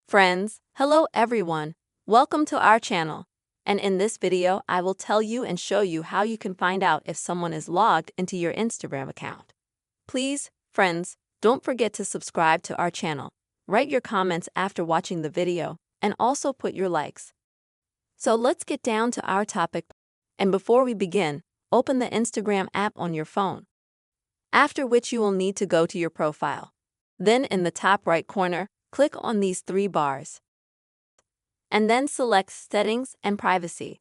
Friends, hello everyone. Welcome to our channel. And in this video, I will tell you and show you how you can find out if someone is logged into your Instagram account. Please, friends, don't forget to subscribe to our channel. Write your comments after watching the video, and also put your likes. So let's get down to our topic. And before we begin, open the Instagram app on your phone. After which you will need to go to your profile. Then in the top right corner, click on these three bars. And then select Settings and Privacy.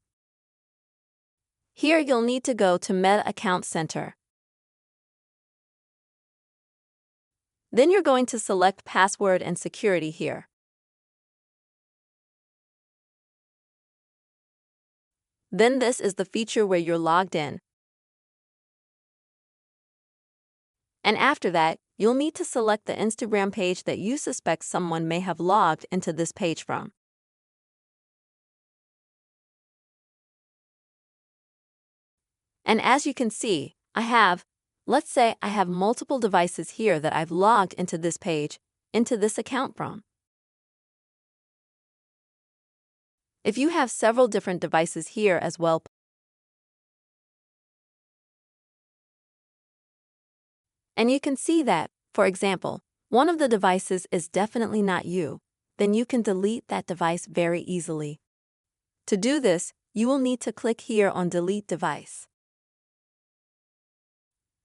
Here you'll need to go to Meta Account Center. Then you're going to select Password and Security here. Then this is the feature where you're logged in. And after that, you'll need to select the Instagram page that you suspect someone may have logged into this page from. And as you can see, let's say I have multiple devices here that I've logged into this page, into this account from. If you have several different devices here as well, and you can see that, for example, one of the devices is definitely not you, then you can delete that device very easily. To do this, you will need to click here on Delete Device.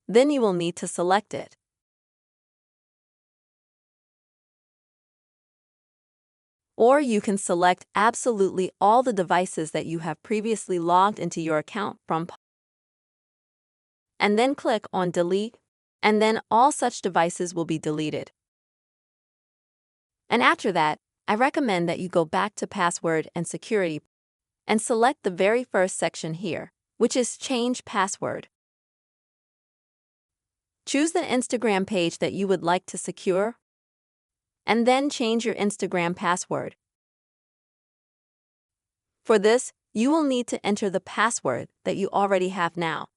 Then you will need to select it. Or you can select absolutely all the devices that you have previously logged into your account from, and then click on Delete, and then all such devices will be deleted. And after that, I recommend that you go back to Password and Security and select the very first section here, which is Change Password. Choose the Instagram page that you would like to secure, and then change your Instagram password. For this, you will need to enter the password that you already have now.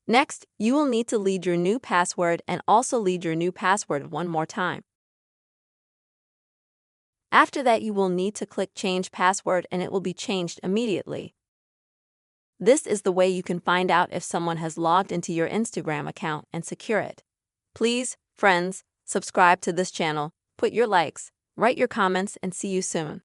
Next, you will need to leave your new password and also leave your new password one more time. After that, you will need to click Change Password and it will be changed immediately. This is the way you can find out if someone has logged into your Instagram account and secure it. Please, friends, subscribe to this channel, put your likes, write your comments, and see you soon.